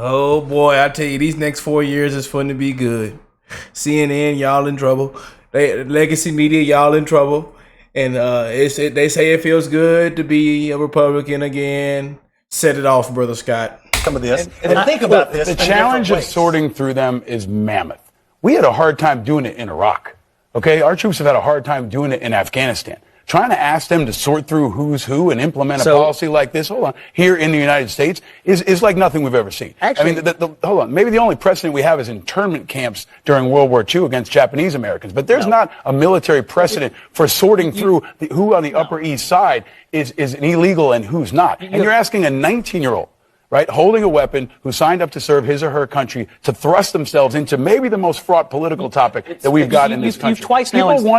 Oh boy, I tell you, these next 4 years is fun to be good. CNN, y'all in trouble. Legacy media, y'all in trouble. And they say it feels good to be a Republican again. Set it off, brother Scott. Some of this. And think about this. The challenge of sorting through them is mammoth. We had a hard time doing it in Iraq. Okay, our troops have had a hard time doing it in Afghanistan. Trying to ask them to sort through who's who and implement a policy like this, here in the United States is like nothing we've ever seen. Actually, I mean, hold on. Maybe the only precedent we have is internment camps during World War II against Japanese Americans. But there's not a military precedent for sorting through who on the Upper East Side is an illegal and who's not. And you're asking a 19-year-old, right, holding a weapon, who signed up to serve his or her country, to thrust themselves into maybe the most fraught political topic that we've got in this country.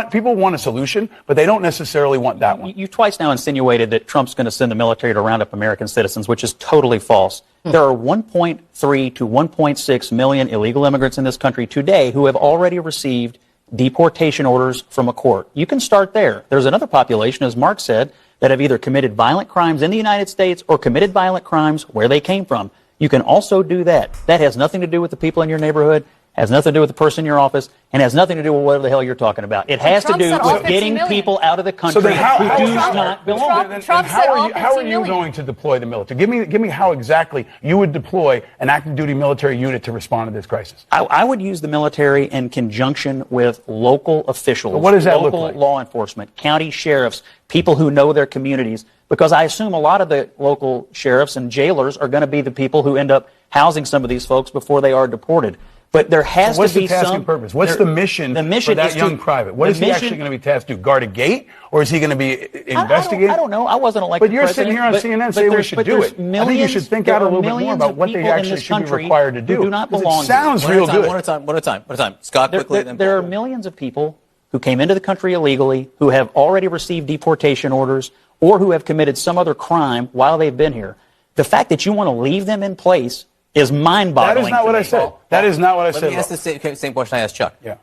People want a solution, but they don't necessarily want that one. You've twice now insinuated that Trump's going to send the military to round up American citizens, which is totally false. There are 1.3 to 1.6 million illegal immigrants in this country today who have already received deportation orders from a court. You can start there. There's another population, as Mark said, that have either committed violent crimes in the United States or committed violent crimes where they came from. You can also do that. That has nothing to do with the people in your neighborhood, has nothing to do with the person in your office, and has nothing to do with whatever the hell you're talking about. It has to do with getting people out of the country who do not belong. How are you going to deploy the military? Give me how exactly you would deploy an active duty military unit to respond to this crisis. I would use the military in conjunction with local officials, what does that look local like? law enforcement, county sheriffs, people who know their communities, because I assume a lot of the local sheriffs and jailers are going to be the people who end up housing some of these folks before they are deported. But there has to be some... What's the task and purpose? What's the mission for that young private? What is he actually going to be tasked to do? Guard a gate? Or is he going to be investigating? I don't know. I wasn't elected But you're sitting here on CNN saying we should do it. I think you should think out a little bit more about what they actually should be required to do. Do not belong. It sounds real good. One at a time. Scott, quickly. There are millions of people who came into the country illegally, who have already received deportation orders, or who have committed some other crime while they've been here. The fact that you want to leave them in place is mind-boggling. That is not what I said. That is not what I said. Let me ask the same question I asked Chuck. Yeah.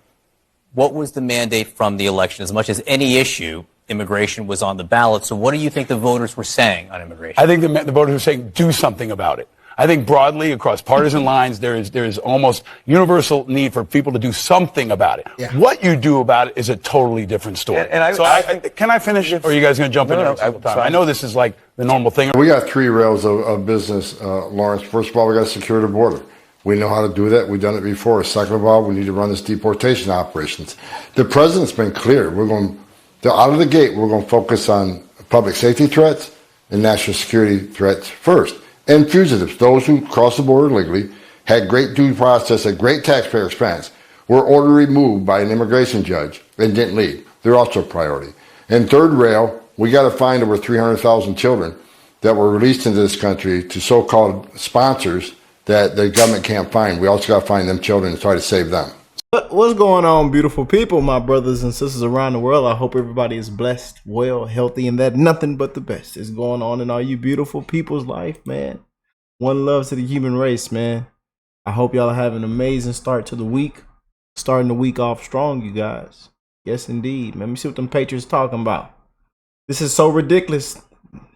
What was the mandate from the election? As much as any issue, immigration was on the ballot. So what do you think the voters were saying on immigration? I think the voters were saying do something about it. I think broadly across partisan lines, there is almost universal need for people to do something about it. Yeah. What you do about it is a totally different story. Can I finish? Or are you guys going to jump in every single time? I know this is like the normal thing. We got three rails of business, Lawrence. First of all, we got to secure the border. We know how to do that. We've done it before. Second of all, we need to run this deportation operations. The president's been clear. Out of the gate, we're going to focus on public safety threats and national security threats first. And fugitives, those who cross the border legally, had great due process at great taxpayer expense, were ordered removed by an immigration judge and didn't leave. They're also a priority. And third rail, we got to find over 300,000 children that were released into this country to so-called sponsors that the government can't find. We also got to find them children and try to save them. What's going on, beautiful people, my brothers and sisters around the world? I hope everybody is blessed, well, healthy, and that nothing but the best is going on in all you beautiful people's life, man. One love to the human race, man. I hope y'all have an amazing start to the week. Starting the week off strong, you guys. Yes, indeed. Let me see what them Patriots talking about. This is so ridiculous.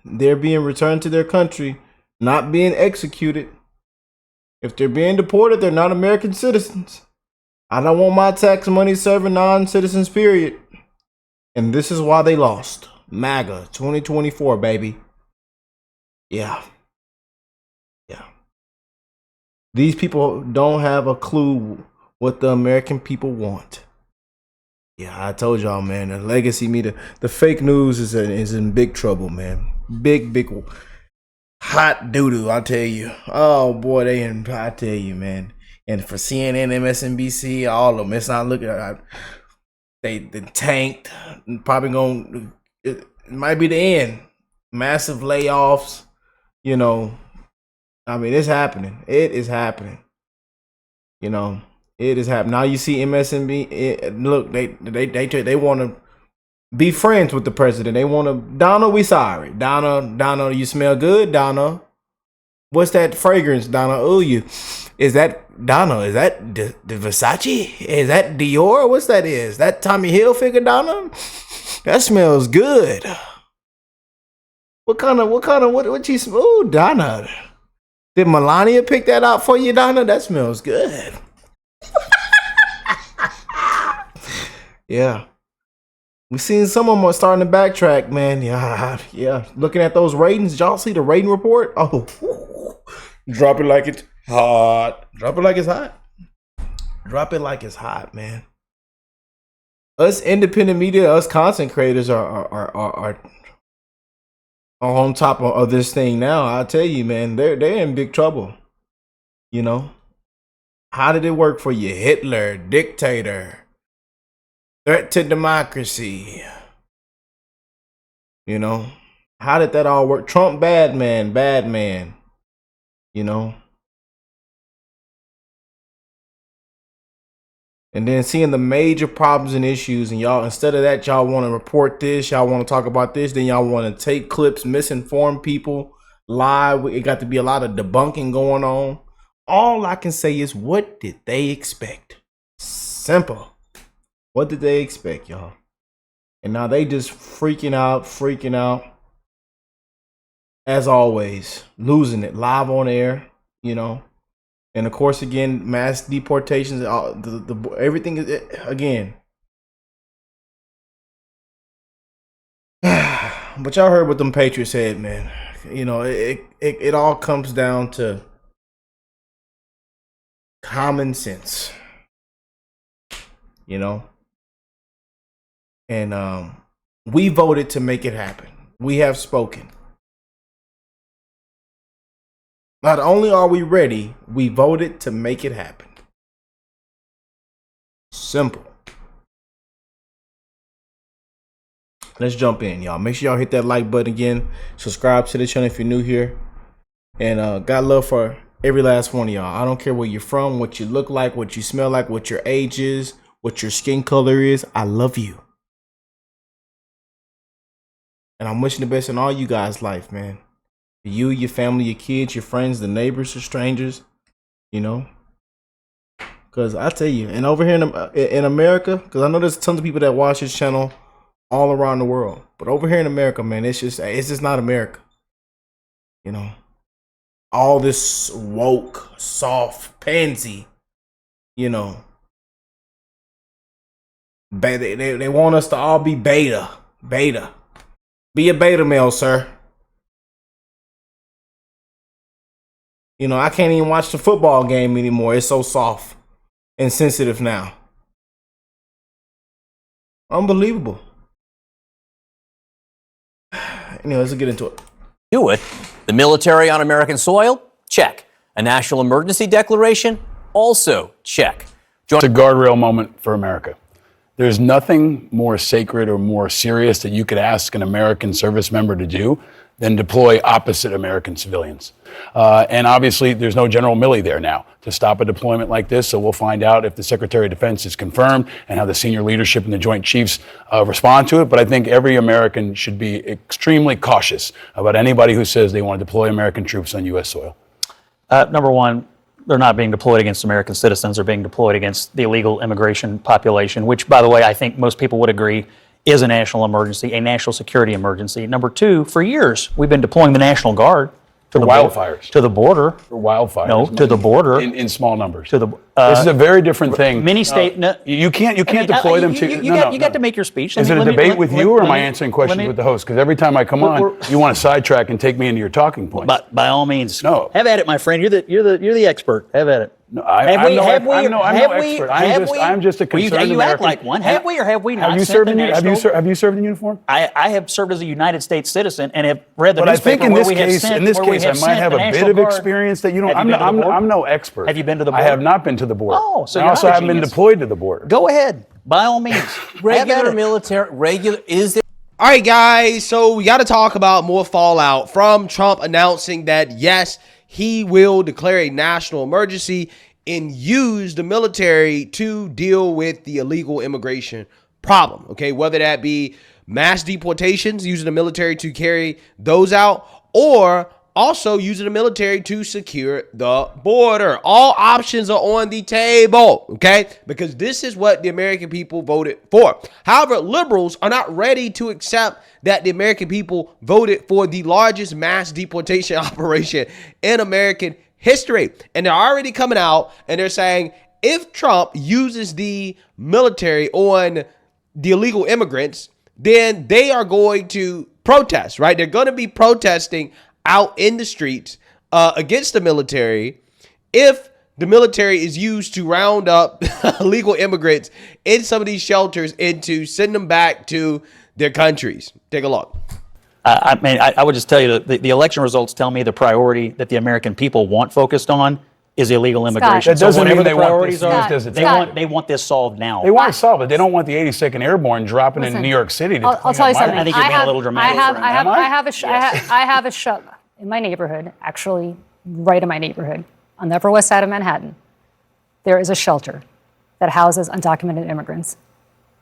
They're being returned to their country, not being executed. If they're being deported, they're not American citizens. I don't want my tax money serving non-citizens, period. And this is why they lost. MAGA 2024, baby. Yeah. These people don't have a clue what the American people want. Yeah, I told y'all, man. The legacy media, the fake news is in big trouble, man. Big hot doo-doo, I tell you. Oh, boy, I tell you, man. And for CNN, MSNBC, all of them, it's not looking they tanked. Probably it might be the end. Massive layoffs, I mean, it's happening. It is happening. It is happening. Now you see MSNBC. Look, they want to be friends with the president. They want to. Donna, we sorry. Donna, you smell good, Donna. What's that fragrance, Donna? Oh, is that Donna? Is that the Versace? Is that Dior? What's that? Is that Tommy Hilfiger, Donna? That smells good. What you? Oh, Donna. Did Melania pick that out for you, Donna? That smells good. Yeah. We seen some of them are starting to backtrack, man. Yeah. Looking at those ratings, y'all see the rating report? Oh, drop it like it's hot. Drop it like it's hot. Drop it like it's hot, man. Us independent media, us content creators are on top of this thing now. I tell you, man, they're in big trouble. You know, how did it work for you? Hitler, dictator, threat to democracy. You know, how did that all work? Trump, bad man. You know, and then seeing the major problems and issues, and y'all, instead of that, y'all want to report this, y'all want to talk about this, then y'all want to take clips, misinform people, lie. It got to be a lot of debunking going on. All I can say is, what did they expect? Simple. What did they expect, y'all? And now they just freaking out. As always, losing it live on air, you know. And of course, again, mass deportations, everything is again. But y'all heard what them Patriots said, man. You know, it all comes down to common sense. You know, and we voted to make it happen. We have spoken. Not only are we ready, we voted to make it happen. Simple. Let's jump in, y'all. Make sure y'all hit that like button again. Subscribe to the channel if you're new here. And got love for every last one of y'all. I don't care where you're from, what you look like, what you smell like, what your age is, what your skin color is. I love you. And I'm wishing the best in all you guys' life, man. You, your family, your kids, your friends, the neighbors, the strangers, you know. Because I tell you, and over here in America, because I know there's tons of people that watch this channel all around the world. But over here in America, man, it's just not America. You know. All this woke, soft, pansy, you know. They want us to all be beta. Be a beta male, sir. You know, I can't even watch the football game anymore. It's so soft and sensitive now. Unbelievable. Anyway, let's get into it. Do it. The military on American soil? Check. A national emergency declaration? Also check. It's a guardrail moment for America. There's nothing more sacred or more serious that you could ask an American service member to do than deploy opposite American civilians. And obviously, there's no General Milley there now to stop a deployment like this. So we'll find out if the Secretary of Defense is confirmed and how the senior leadership and the Joint Chiefs respond to it. But I think every American should be extremely cautious about anybody who says they want to deploy American troops on U.S. soil. Number one, they're not being deployed against American citizens. They're being deployed against the illegal immigration population, which, by the way, I think most people would agree is a national emergency, a national security emergency. Number two, for years, we've been deploying the National Guard to the wildfires. To the border. For wildfires. No, to the border. In small numbers. To the, this is a very different thing. Many state. You can't deploy them to. You got to make your speech. Is it a debate with you, or am I answering questions with the host? Because every time I come on, you want to sidetrack and take me into your talking points. By all means. No. Have at it, my friend. You're the expert. Have at it. No, I'm no expert. I'm just a concerned You act American. like one. Have we or have we not? Have you served in uniform? I have served as a United States citizen and have read the but newspaper. I think in this case, I might have a bit of experience that you don't. I'm no expert. Have you been to the border? I have not been to the border. Oh, so I also haven't been deployed to the border. Go ahead, by all means. Is there? All right, guys. So we got to talk about more fallout from Trump announcing that yes, he will declare a national emergency and use the military to deal with the illegal immigration problem. Okay, whether that be mass deportations, using the military to carry those out, or also using the military to secure the border. All options are on the table, okay? Because this is what the American people voted for. However, liberals are not ready to accept that the American people voted for the largest mass deportation operation in American history. And they're already coming out and they're saying if Trump uses the military on the illegal immigrants, then they are going to protest, right? They're going to be protesting out in the streets against the military if the military is used to round up illegal immigrants in some of these shelters and to send them back to their countries. Take a look. I would just tell you that the election results tell me the priority that the American people want focused on is illegal immigration. That doesn't mean they want priorities this used as a tactic. they want this solved now. They want to solve it. They don't want the 82nd Airborne dropping in New York City. I'll tell you something. I think you're being a little dramatic. I have a shelter in my neighborhood, actually right in my neighborhood, on the Upper West Side of Manhattan. There is a shelter that houses undocumented immigrants.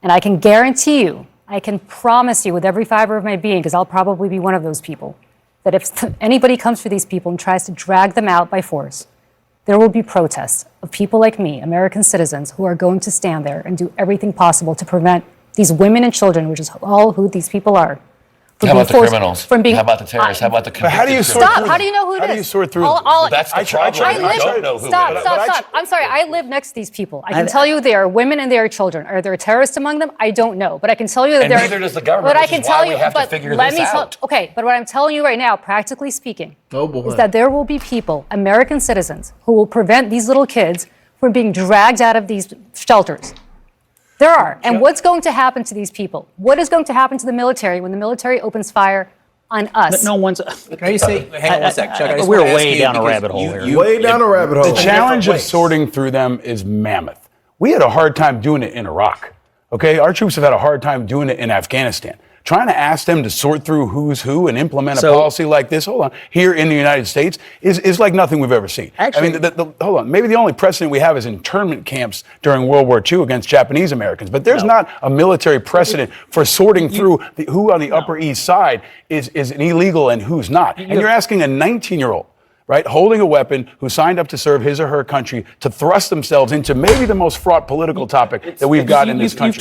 And I can guarantee you, I can promise you with every fiber of my being, because I'll probably be one of those people, that if anybody comes for these people and tries to drag them out by force, there will be protests of people like me, American citizens, who are going to stand there and do everything possible to prevent these women and children, which is all who these people are. How about the criminals? How about the terrorists? How about the convicted? How do you sort Stop. How do you know who it is? How do you sort through That's the problem. I don't know who Stop. it is. Stop. I'm sorry. I live next to these people. I can tell you they are women and they are children. Are there terrorists among them? I don't know. But I can tell you that And neither does the government, which is why we have to figure this out. Okay, but what I'm telling you right now, practically speaking, boy. is that there will be people, American citizens, who will prevent these little kids from being dragged out of these shelters. There are. And what's going to happen to these people? What is going to happen to the military when the military opens fire on us? But no one's. Can you say, hang on one sec, Chuck? We're way down a rabbit hole here. Way down a rabbit hole. The challenge of sorting through them is mammoth. We had a hard time doing it in Iraq. Okay, our troops have had a hard time doing it in Afghanistan. Trying to ask them to sort through who's who and implement a policy like this, here in the United States is like nothing we've ever seen. Actually, I mean, hold on. Maybe the only precedent we have is internment camps during World War II against Japanese Americans. But there's not a military precedent for sorting through who on the Upper East Side is an illegal and who's not. And you're asking a 19-year-old, right, holding a weapon, who signed up to serve his or her country, to thrust themselves into maybe the most fraught political topic that we've got in this country.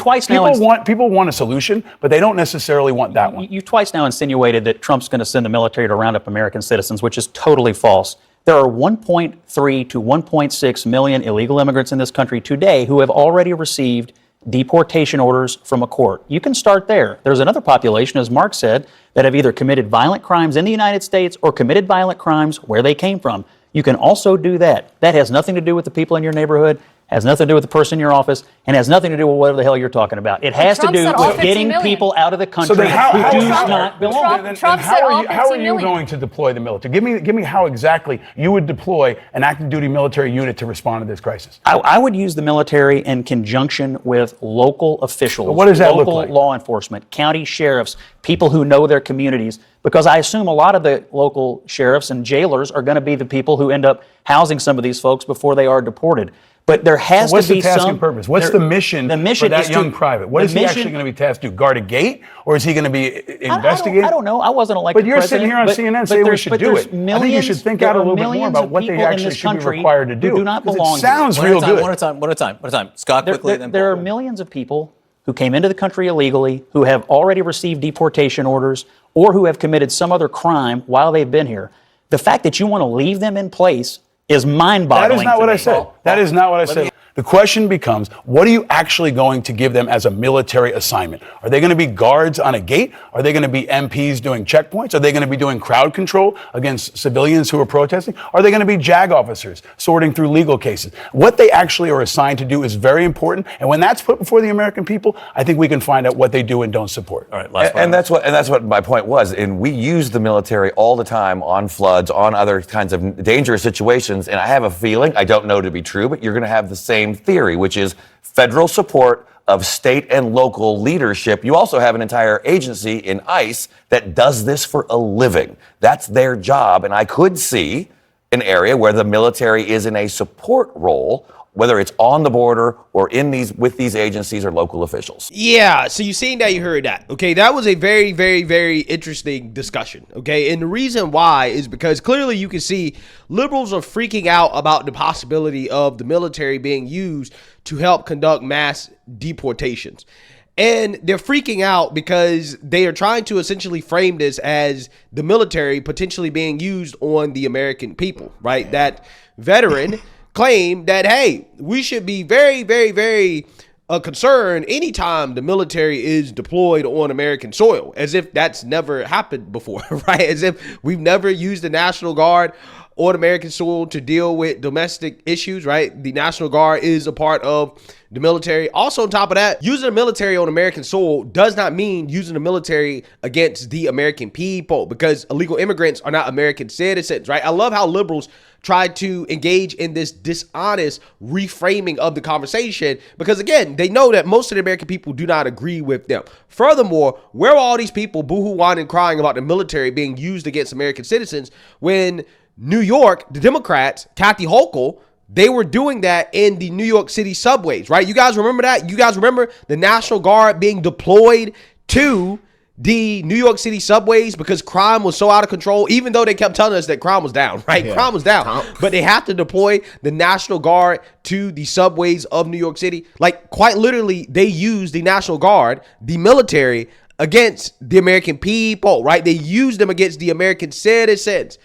People want a solution, but they don't necessarily want that one. You've twice now insinuated that Trump's going to send the military to round up American citizens, which is totally false. There are 1.3 to 1.6 million illegal immigrants in this country today who have already received deportation orders from a court. You can start there. There's another population, as Mark said, that have either committed violent crimes in the United States or committed violent crimes where they came from. You can also do that. That has nothing to do with the people in your neighborhood, has nothing to do with the person in your office, and has nothing to do with whatever the hell you're talking about. It has to do with getting people out of the country who do not belong. How are you going to deploy the military? Give me how exactly you would deploy an active duty military unit to respond to this crisis. I would use the military in conjunction with local officials, what does that look local like? law enforcement, county sheriffs, people who know their communities, because I assume a lot of the local sheriffs and jailers are going to be the people who end up housing some of these folks before they are deported. But there has to be some... What's the task and purpose? What's the mission for that young private? What is he actually going to be tasked to do? Guard a gate? Or is he going to be investigating? I don't know. I wasn't elected president. But you're sitting here on CNN saying we should do it. I think you should think out a little bit more about what they actually should be required to do. Do not belong. It sounds real good. One at a time. Scott, quickly. There are millions of people who came into the country illegally, who have already received deportation orders, or who have committed some other crime while they've been here. The fact that you want to leave them in place is mind-boggling. That is not what I said. That is not what I said. The question becomes, what are you actually going to give them as a military assignment? Are they going to be guards on a gate? Are they going to be MPs doing checkpoints? Are they going to be doing crowd control against civilians who are protesting? Are they going to be JAG officers sorting through legal cases? What they actually are assigned to do is very important. And when that's put before the American people, I think we can find out what they do and don't support. All right, and that's what my point was. And we use the military all the time on floods, on other kinds of dangerous situations. And I have a feeling, I don't know to be true, but you're going to have the same theory, which is federal support of state and local leadership. You also have an entire agency in ICE that does this for a living. That's their job. And I could see an area where the military is in a support role, whether it's on the border or with these agencies or local officials. Yeah, so you seen that, you heard that. Okay, that was a very, very, very interesting discussion. Okay, and the reason why is because clearly you can see liberals are freaking out about the possibility of the military being used to help conduct mass deportations. And they're freaking out because they are trying to essentially frame this as the military potentially being used on the American people, right? That veteran claimed that, hey, we should be very, very, very concerned anytime the military is deployed on American soil, as if that's never happened before, right? As if we've never used the National Guard on American soil to deal with domestic issues, right? The National Guard is a part of the military. Also, on top of that, using the military on American soil does not mean using the military against the American people, because illegal immigrants are not American citizens, right? I love how liberals try to engage in this dishonest reframing of the conversation, because again, they know that most of the American people do not agree with them. Furthermore, where are all these people boohoo-whining and crying about the military being used against American citizens when New York, the Democrats, Kathy Hochul, they were doing that in the New York City subways, right? You guys remember that? You guys remember the National Guard being deployed to the New York City subways because crime was so out of control, even though they kept telling us that crime was down, right? Yeah. Crime was down, but they have to deploy the National Guard to the subways of New York City. Like, quite literally, they use the National Guard, the military, against the American people, right? They use them against the American citizens.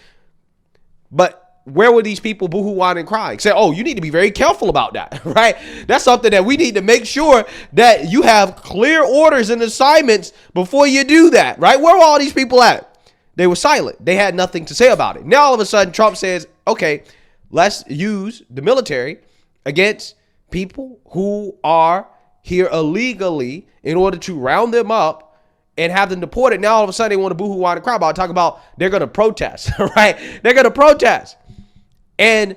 But where were these people boohoo-whining and crying? Say, oh, you need to be very careful about that, right? That's something that we need to make sure that you have clear orders and assignments before you do that, right? Where were all these people at? They were silent. They had nothing to say about it. Now, all of a sudden, Trump says, okay, let's use the military against people who are here illegally in order to round them up and have them deported. Now, all of a sudden, they want to boohoo, whine, and cry about it. Talk about they're going to protest, right? They're going to protest. And,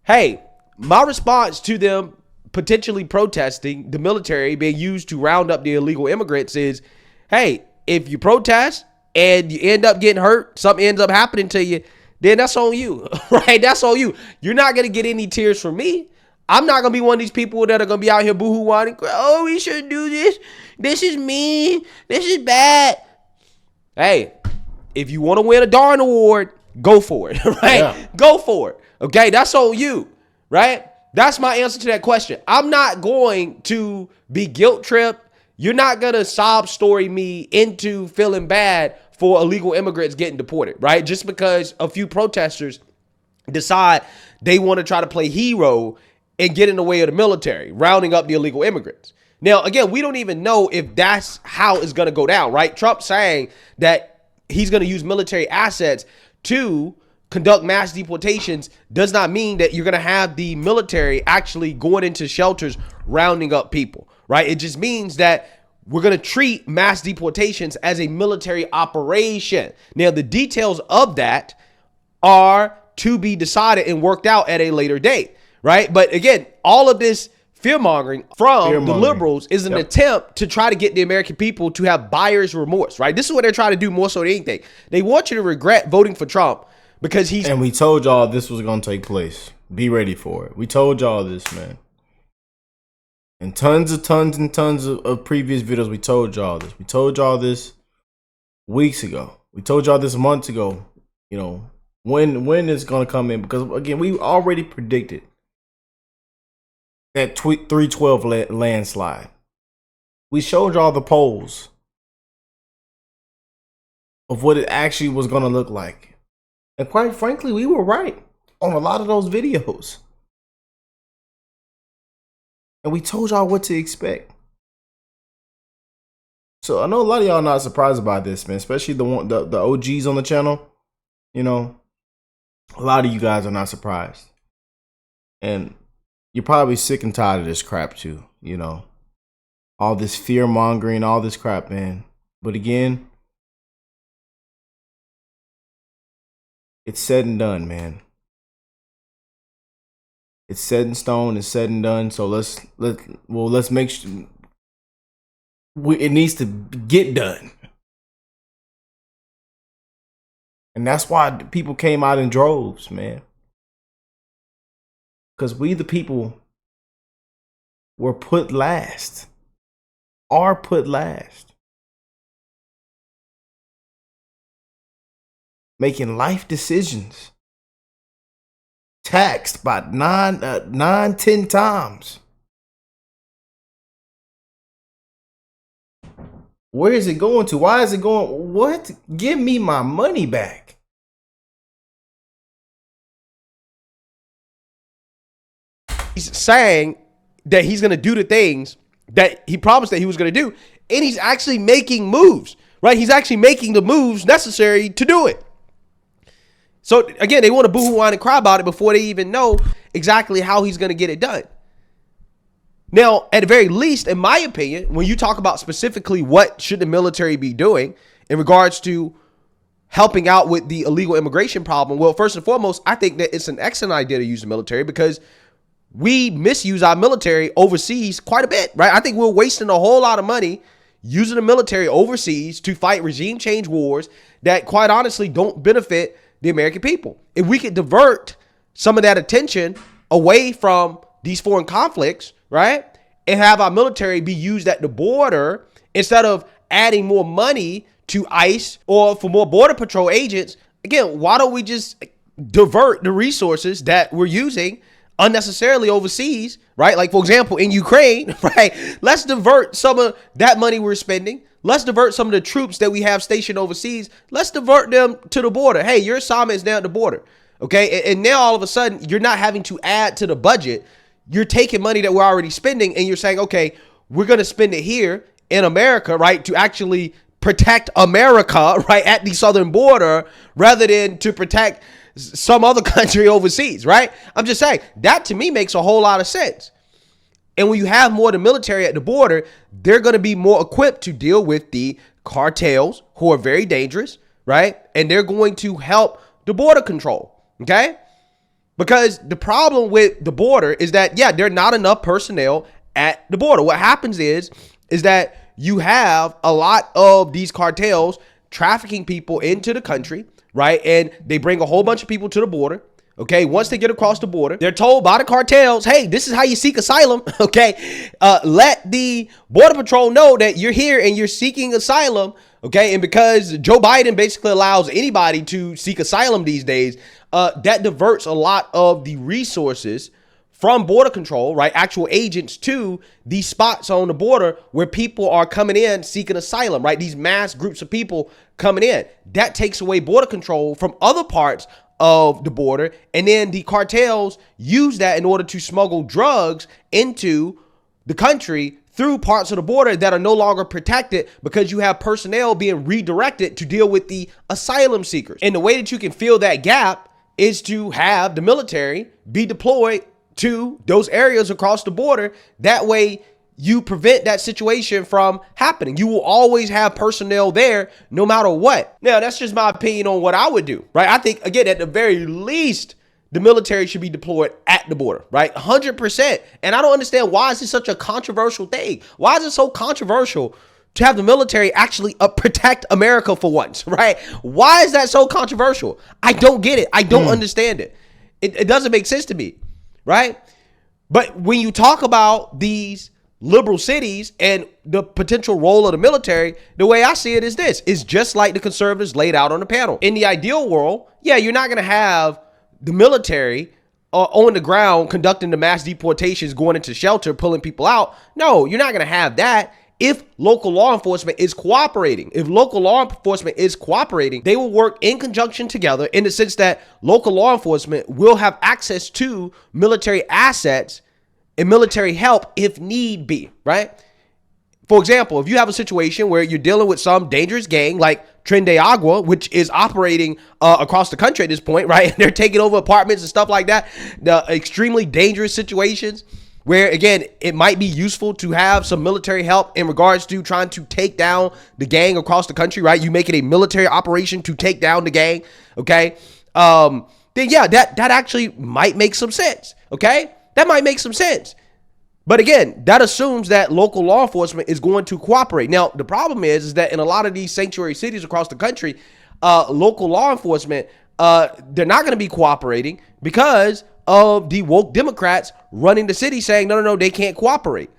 hey, my response to them potentially protesting the military being used to round up the illegal immigrants is, hey, if you protest and you end up getting hurt, something ends up happening to you, then that's on you, right? That's on you. You're not going to get any tears from me. I'm not going to be one of these people that are going to be out here boohoo, whining, oh, we shouldn't do this. This is mean. This is bad. Hey, if you want to win a darn award, go for it, right? Yeah. Go for it. Okay, that's on you, right? That's my answer to that question. I'm not going to be guilt tripped. You're not going to sob story me into feeling bad for illegal immigrants getting deported, right? Just because a few protesters decide they want to try to play hero and get in the way of the military, rounding up the illegal immigrants. Now, again, we don't even know if that's how it's going to go down, right? Trump saying that he's going to use military assets to conduct mass deportations does not mean that you're going to have the military actually going into shelters rounding up people, right? It just means that we're going to treat mass deportations as a military operation. Now, the details of that are to be decided and worked out at a later date, right? But again, all of this fear-mongering from the liberals is an attempt to try to get the American people to have buyer's remorse, right? This is what they're trying to do more so than anything. They want you to regret voting for Trump because he's... And we told y'all this was going to take place. Be ready for it. We told y'all this, man. And tons of previous videos, we told y'all this. We told y'all this weeks ago. We told y'all this months ago, you know, when it's going to come in. Because, again, we already predicted that 312 landslide. We showed y'all the polls of what it actually was going to look like. And quite frankly, we were right on a lot of those videos. And we told y'all what to expect. So I know a lot of y'all not surprised about this, man. Especially the OGs on the channel. You know, a lot of you guys are not surprised. And you're probably sick and tired of this crap too, you know. All this fear mongering, all this crap, man. But again, it's said and done, man. It's set in stone, it's said and done. So let's make sure it needs to get done. And that's why people came out in droves, man. Because we, the people, were put last. Are put last. Making life decisions. Taxed by 9, 10 times. Where is it going to? Why is it going? What? Give me my money back. He's saying that he's going to do the things that he promised that he was going to do, and he's actually making moves, right? He's actually making the moves necessary to do it. So again, they want to boo-hoo, whine, and cry about it before they even know exactly how he's going to get it done. Now, at the very least, in my opinion, when you talk about specifically what should the military be doing in regards to helping out with the illegal immigration problem, well, first and foremost, I think that it's an excellent idea to use the military because we misuse our military overseas quite a bit, right? I think we're wasting a whole lot of money using the military overseas to fight regime change wars that quite honestly don't benefit the American people. If we could divert some of that attention away from these foreign conflicts, right, and have our military be used at the border instead of adding more money to ICE or for more border patrol agents, again, why don't we just divert the resources that we're using unnecessarily overseas, right? Like, for example, in Ukraine, right? Let's divert some of that money we're spending. Let's divert some of the troops that we have stationed overseas. Let's divert them to the border. Hey, your assignment is now at the border, okay? And now all of a sudden, you're not having to add to the budget. You're taking money that we're already spending and you're saying, okay, we're going to spend it here in America, right, to actually protect America, right, at the southern border rather than to protect some other country overseas, right? I'm just saying that to me makes a whole lot of sense. And when you have more of the military at the border, they're going to be more equipped to deal with the cartels who are very dangerous, right? And they're going to help the border control, okay? Because the problem with the border is that, yeah, there are not enough personnel at the border. What happens is that you have a lot of these cartels trafficking people into the country, right? And they bring a whole bunch of people to the border. Okay, once they get across the border, they're told by the cartels, hey, this is how you seek asylum. Okay, let the Border Patrol know that you're here and you're seeking asylum. Okay, and because Joe Biden basically allows anybody to seek asylum these days, that diverts a lot of the resources from border control, right, actual agents, to these spots on the border where people are coming in seeking asylum, right? These mass groups of people coming in. That takes away border control from other parts of the border, and then the cartels use that in order to smuggle drugs into the country through parts of the border that are no longer protected because you have personnel being redirected to deal with the asylum seekers. And the way that you can fill that gap is to have the military be deployed to those areas across the border. That way you prevent that situation from happening. You will always have personnel there no matter what. Now, that's just my opinion on what I would do, right? I think, again, at the very least, the military should be deployed at the border, right? 100%. And I don't understand, why is this such a controversial thing? Why is it so controversial to have the military actually protect America for once, right? Why is that so controversial? I don't get it. I don't understand it. It doesn't make sense to me, right? But when you talk about these liberal cities and the potential role of the military, the way I see it is this: it's just like the conservatives laid out on the panel. In the ideal world, yeah, you're not going to have the military on the ground conducting the mass deportations, going into shelter, pulling people out. No, you're not going to have that. If local law enforcement is cooperating, they will work in conjunction together, in the sense that local law enforcement will have access to military assets and military help if need be, right? For example, if you have a situation where you're dealing with some dangerous gang like Tren de Agua, which is operating across the country at this point, right? They're taking over apartments and stuff like that. The extremely dangerous situations where, again, it might be useful to have some military help in regards to trying to take down the gang across the country, right? You make it a military operation to take down the gang, okay? Then yeah, that actually might make some sense, okay? That might make some sense. But again, that assumes that local law enforcement is going to cooperate. Now, the problem is that in a lot of these sanctuary cities across the country, local law enforcement, they're not going to be cooperating because of the woke Democrats running the city saying, no, they can't cooperate.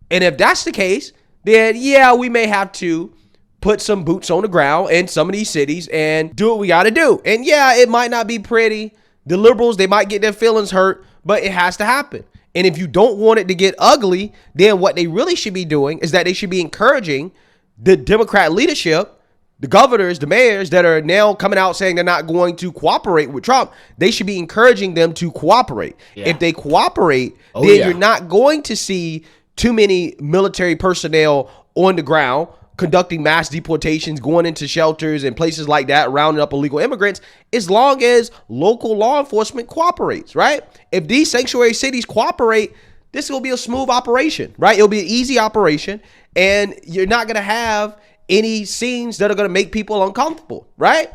And if that's the case, then yeah, we may have to put some boots on the ground in some of these cities and do what we got to do. And yeah, it might not be pretty. The liberals, they might get their feelings hurt, but it has to happen. And if you don't want it to get ugly, then what they really should be doing is that they should be encouraging the Democrat leadership, the governors, the mayors that are now coming out saying they're not going to cooperate with Trump, they should be encouraging them to cooperate. Yeah. If they cooperate, then yeah. you're not going to see too many military personnel on the ground conducting mass deportations, going into shelters and places like that, rounding up illegal immigrants, as long as local law enforcement cooperates, right? If these sanctuary cities cooperate, this will be a smooth operation, right? It'll be an easy operation, and you're not going to have any scenes that are going to make people uncomfortable, right?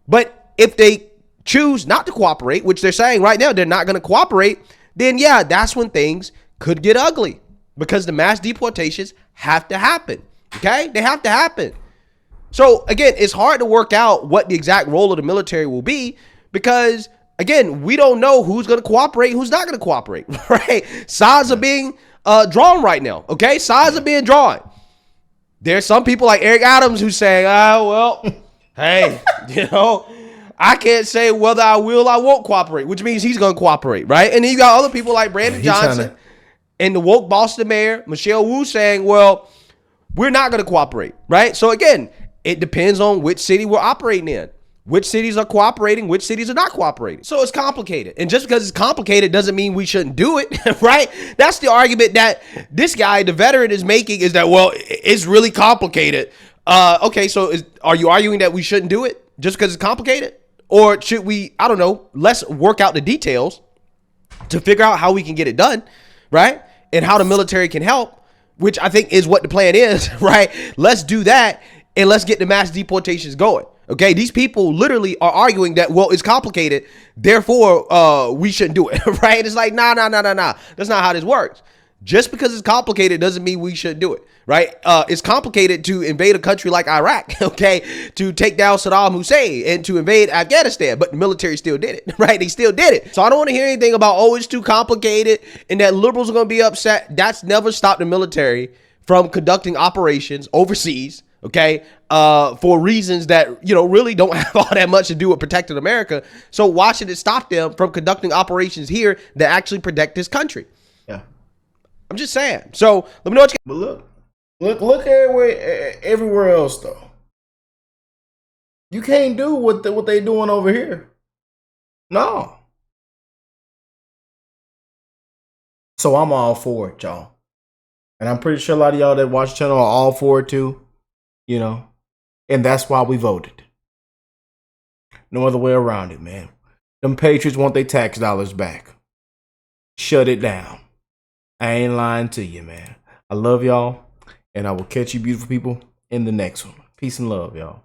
But if they choose not to cooperate, which they're saying right now they're not going to cooperate, then yeah, that's when things could get ugly, because the mass deportations have to happen. Okay? They have to happen. So again, it's hard to work out what the exact role of the military will be, because again, we don't know who's going to cooperate, who's not going to cooperate, right? Sides are being drawn right now. Okay? Sides are being drawn. There's some people like Eric Adams who's saying, well, hey, I can't say whether I will or I won't cooperate, which means he's going to cooperate, right? And then you got other people like Brandon Johnson and the woke Boston mayor, Michelle Wu, saying, well, we're not going to cooperate, right? So again, it depends on which city we're operating in. Which cities are cooperating, which cities are not cooperating. So it's complicated. And just because it's complicated doesn't mean we shouldn't do it, right? That's the argument that this guy, the veteran, is making, is that, well, it's really complicated. Okay, so are you arguing that we shouldn't do it just because it's complicated? Or should we, I don't know, let's work out the details to figure out how we can get it done, right? And how the military can help, which I think is what the plan is, right? Let's do that, and let's get the mass deportations going. Okay, these people literally are arguing that, well, it's complicated, therefore we shouldn't do it, right? It's like, nah. That's not how this works. Just because it's complicated doesn't mean we should do it, right? It's complicated to invade a country like Iraq, okay, to take down Saddam Hussein and to invade Afghanistan, but the military still did it, right? They still did it. So I don't want to hear anything about, oh, it's too complicated and that liberals are going to be upset. That's never stopped the military from conducting operations overseas, okay, for reasons that, really don't have all that much to do with protecting America. So why should it stop them from conducting operations here that actually protect this country? Yeah. I'm just saying. So let me know what you. But look everywhere else though. You can't do what they doing over here. No. So I'm all for it, y'all. And I'm pretty sure a lot of y'all that watch the channel are all for it too. And that's why we voted. No other way around it, man. Them patriots want their tax dollars back. Shut it down. I ain't lying to you, man. I love y'all, and I will catch you beautiful people in the next one. Peace and love, y'all.